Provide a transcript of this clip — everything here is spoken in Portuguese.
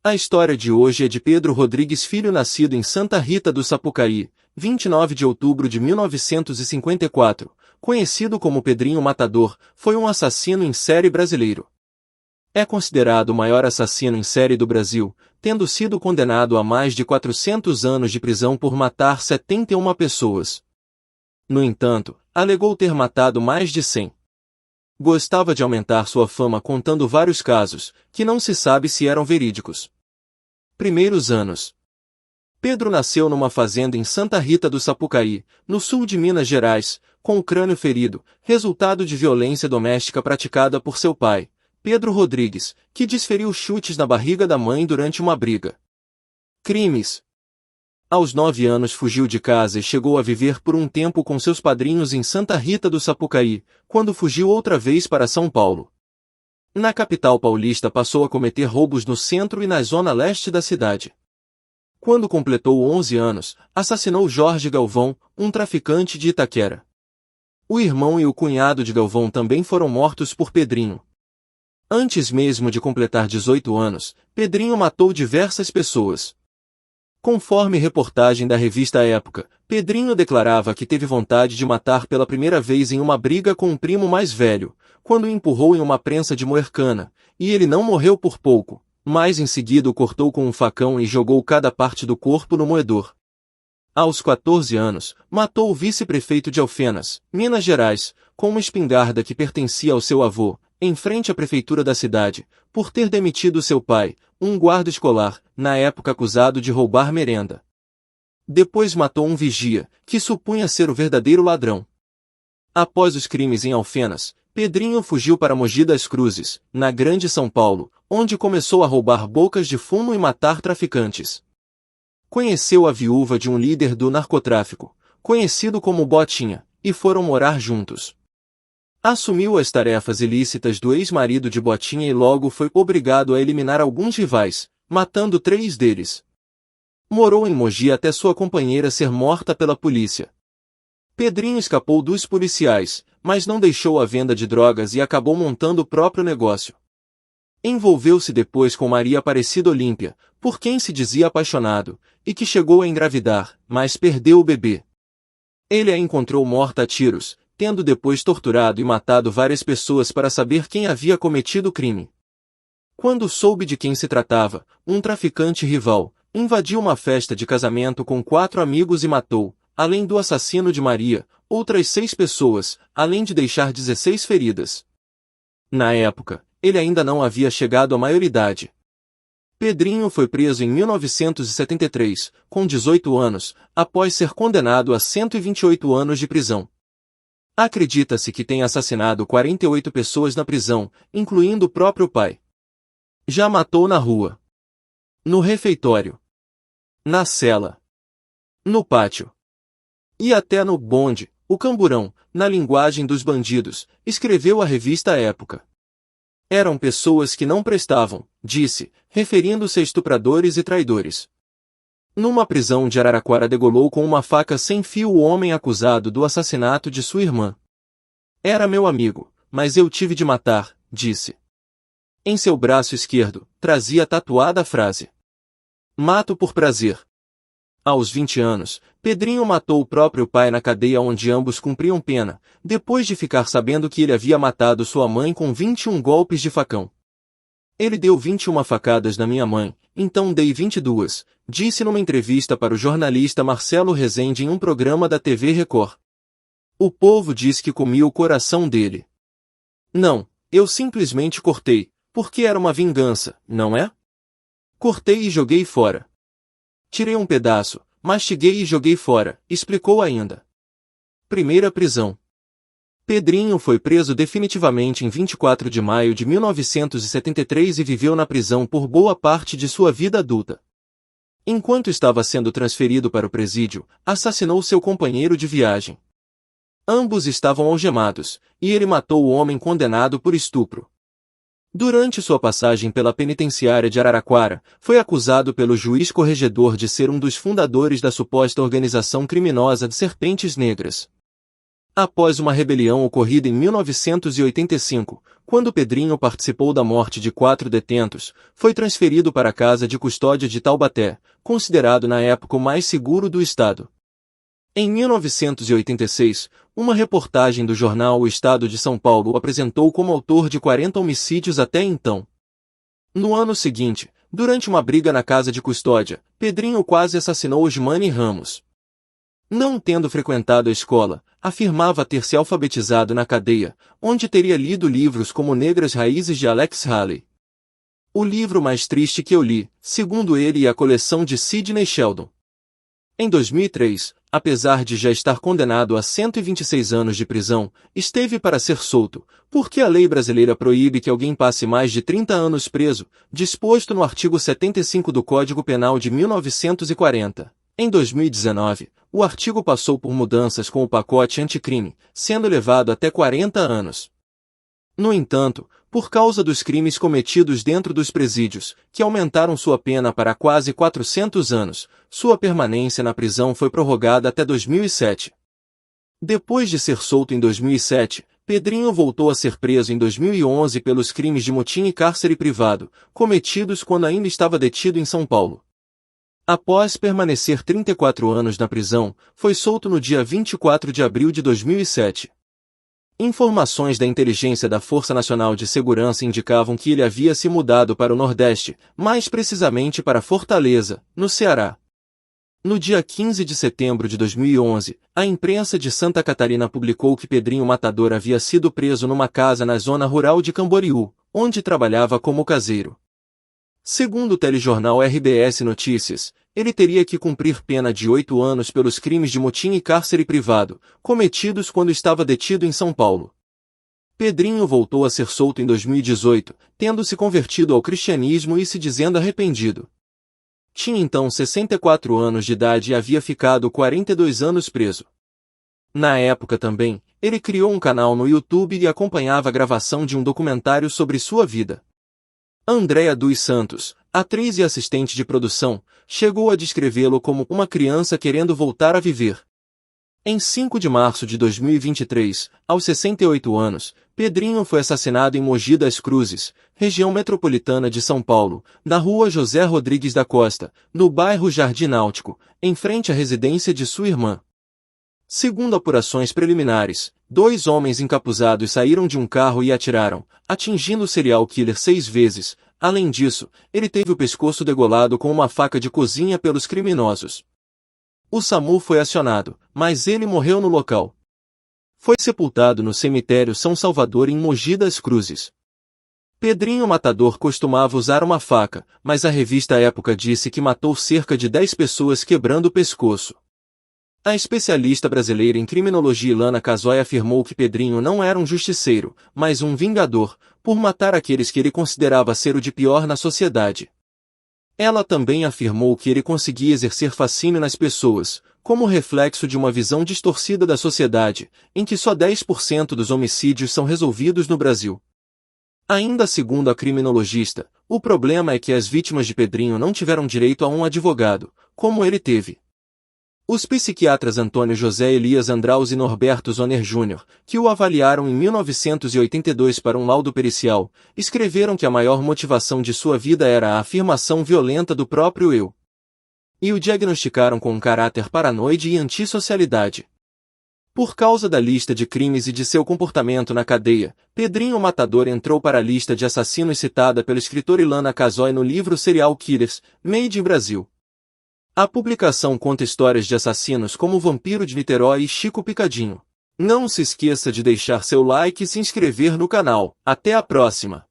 A história de hoje é de Pedro Rodrigues Filho, nascido em Santa Rita do Sapucaí, 29 de outubro de 1954, conhecido como Pedrinho Matador, foi um assassino em série brasileiro. É considerado o maior assassino em série do Brasil, tendo sido condenado a mais de 400 anos de prisão por matar 71 pessoas. No entanto, alegou ter matado mais de 100. Gostava de aumentar sua fama contando vários casos, que não se sabe se eram verídicos. Primeiros anos. Pedro nasceu numa fazenda em Santa Rita do Sapucaí, no sul de Minas Gerais, com o crânio ferido, resultado de violência doméstica praticada por seu pai, Pedro Rodrigues, que desferiu chutes na barriga da mãe durante uma briga. Crimes. Aos 9 anos fugiu de casa e chegou a viver por um tempo com seus padrinhos em Santa Rita do Sapucaí, quando fugiu outra vez para São Paulo. Na capital paulista passou a cometer roubos no centro e na zona leste da cidade. Quando completou 11 anos, assassinou Jorge Galvão, um traficante de Itaquera. O irmão e o cunhado de Galvão também foram mortos por Pedrinho. Antes mesmo de completar 18 anos, Pedrinho matou diversas pessoas. Conforme reportagem da revista Época, Pedrinho declarava que teve vontade de matar pela primeira vez em uma briga com um primo mais velho, quando o empurrou em uma prensa de moer cana, e ele não morreu por pouco, mas em seguida o cortou com um facão e jogou cada parte do corpo no moedor. Aos 14 anos, matou o vice-prefeito de Alfenas, Minas Gerais, com uma espingarda que pertencia ao seu avô, em frente à prefeitura da cidade, por ter demitido seu pai, um guarda escolar, na época acusado de roubar merenda. Depois matou um vigia, que supunha ser o verdadeiro ladrão. Após os crimes em Alfenas, Pedrinho fugiu para Mogi das Cruzes, na Grande São Paulo, onde começou a roubar bocas de fumo e matar traficantes. Conheceu a viúva de um líder do narcotráfico, conhecido como Botinha, e foram morar juntos. Assumiu as tarefas ilícitas do ex-marido de Botinha e logo foi obrigado a eliminar alguns rivais, matando 3 deles. Morou em Mogi até sua companheira ser morta pela polícia. Pedrinho escapou dos policiais, mas não deixou a venda de drogas e acabou montando o próprio negócio. Envolveu-se depois com Maria Aparecida Olímpia, por quem se dizia apaixonado, e que chegou a engravidar, mas perdeu o bebê. Ele a encontrou morta a tiros, tendo depois torturado e matado várias pessoas para saber quem havia cometido o crime. Quando soube de quem se tratava, um traficante rival, invadiu uma festa de casamento com 4 amigos e matou, além do assassino de Maria, outras 6 pessoas, além de deixar 16 feridas. Na época, ele ainda não havia chegado à maioridade. Pedrinho foi preso em 1973, com 18 anos, após ser condenado a 128 anos de prisão. Acredita-se que tenha assassinado 48 pessoas na prisão, incluindo o próprio pai. Já matou na rua, no refeitório, na cela, no pátio e até no bonde, o camburão, na linguagem dos bandidos, escreveu a revista Época. Eram pessoas que não prestavam, disse, referindo-se a estupradores e traidores. Numa prisão de Araraquara degolou com uma faca sem fio o homem acusado do assassinato de sua irmã. Era meu amigo, mas eu tive de matar, disse. Em seu braço esquerdo, trazia tatuada a frase: mato por prazer. Aos 20 anos, Pedrinho matou o próprio pai na cadeia onde ambos cumpriam pena, depois de ficar sabendo que ele havia matado sua mãe com 21 golpes de facão. Ele deu 21 facadas na minha mãe, então dei 22, disse numa entrevista para o jornalista Marcelo Rezende em um programa da TV Record. O povo diz que comi o coração dele. Não, eu simplesmente cortei, porque era uma vingança, não é? Cortei e joguei fora. Tirei um pedaço, mastiguei e joguei fora, explicou ainda. Primeira prisão. Pedrinho foi preso definitivamente em 24 de maio de 1973 e viveu na prisão por boa parte de sua vida adulta. Enquanto estava sendo transferido para o presídio, assassinou seu companheiro de viagem. Ambos estavam algemados, e ele matou o homem condenado por estupro. Durante sua passagem pela penitenciária de Araraquara, foi acusado pelo juiz corregedor de ser um dos fundadores da suposta organização criminosa de Serpentes Negras. Após uma rebelião ocorrida em 1985, quando Pedrinho participou da morte de 4 detentos, foi transferido para a casa de custódia de Taubaté, considerado na época o mais seguro do estado. Em 1986, uma reportagem do jornal O Estado de São Paulo o apresentou como autor de 40 homicídios até então. No ano seguinte, durante uma briga na casa de custódia, Pedrinho quase assassinou Osmani Ramos. Não tendo frequentado a escola, afirmava ter se alfabetizado na cadeia, onde teria lido livros como Negras Raízes de Alex Haley. O livro mais triste que eu li, segundo ele, é a coleção de Sidney Sheldon. Em 2003, apesar de já estar condenado a 126 anos de prisão, esteve para ser solto, porque a lei brasileira proíbe que alguém passe mais de 30 anos preso, disposto no artigo 75 do Código Penal de 1940. Em 2019, o artigo passou por mudanças com o pacote anticrime, sendo elevado até 40 anos. No entanto, por causa dos crimes cometidos dentro dos presídios, que aumentaram sua pena para quase 400 anos, sua permanência na prisão foi prorrogada até 2007. Depois de ser solto em 2007, Pedrinho voltou a ser preso em 2011 pelos crimes de motim e cárcere privado, cometidos quando ainda estava detido em São Paulo. Após permanecer 34 anos na prisão, foi solto no dia 24 de abril de 2007. Informações da inteligência da Força Nacional de Segurança indicavam que ele havia se mudado para o Nordeste, mais precisamente para Fortaleza, no Ceará. No dia 15 de setembro de 2011, a imprensa de Santa Catarina publicou que Pedrinho Matador havia sido preso numa casa na zona rural de Camboriú, onde trabalhava como caseiro. Segundo o telejornal RBS Notícias, ele teria que cumprir pena de 8 anos pelos crimes de motim e cárcere privado, cometidos quando estava detido em São Paulo. Pedrinho voltou a ser solto em 2018, tendo se convertido ao cristianismo e se dizendo arrependido. Tinha então 64 anos de idade e havia ficado 42 anos preso. Na época também, ele criou um canal no YouTube e acompanhava a gravação de um documentário sobre sua vida. Andréa dos Santos, atriz e assistente de produção, chegou a descrevê-lo como uma criança querendo voltar a viver. Em 5 de março de 2023, aos 68 anos, Pedrinho foi assassinado em Mogi das Cruzes, região metropolitana de São Paulo, na rua José Rodrigues da Costa, no bairro Jardim Náutico, em frente à residência de sua irmã. Segundo apurações preliminares, 2 homens encapuzados saíram de um carro e atiraram, atingindo o serial killer 6 vezes. Além disso, ele teve o pescoço degolado com uma faca de cozinha pelos criminosos. O SAMU foi acionado, mas ele morreu no local. Foi sepultado no cemitério São Salvador em Mogi das Cruzes. Pedrinho Matador costumava usar uma faca, mas a revista Época disse que matou cerca de 10 pessoas quebrando o pescoço. A especialista brasileira em criminologia Ilana Casoy afirmou que Pedrinho não era um justiceiro, mas um vingador, por matar aqueles que ele considerava ser o de pior na sociedade. Ela também afirmou que ele conseguia exercer fascínio nas pessoas, como reflexo de uma visão distorcida da sociedade, em que só 10% dos homicídios são resolvidos no Brasil. Ainda segundo a criminologista, o problema é que as vítimas de Pedrinho não tiveram direito a um advogado, como ele teve. Os psiquiatras Antônio José Elias Andraus e Norberto Zoner Jr., que o avaliaram em 1982 para um laudo pericial, escreveram que a maior motivação de sua vida era a afirmação violenta do próprio eu. E o diagnosticaram com um caráter paranoide e antissocialidade. Por causa da lista de crimes e de seu comportamento na cadeia, Pedrinho Matador entrou para a lista de assassinos citada pelo escritor Ilana Casoy no livro Serial Killers, Made in Brasil. A publicação conta histórias de assassinos como o Vampiro de Niterói e Chico Picadinho. Não se esqueça de deixar seu like e se inscrever no canal. Até a próxima!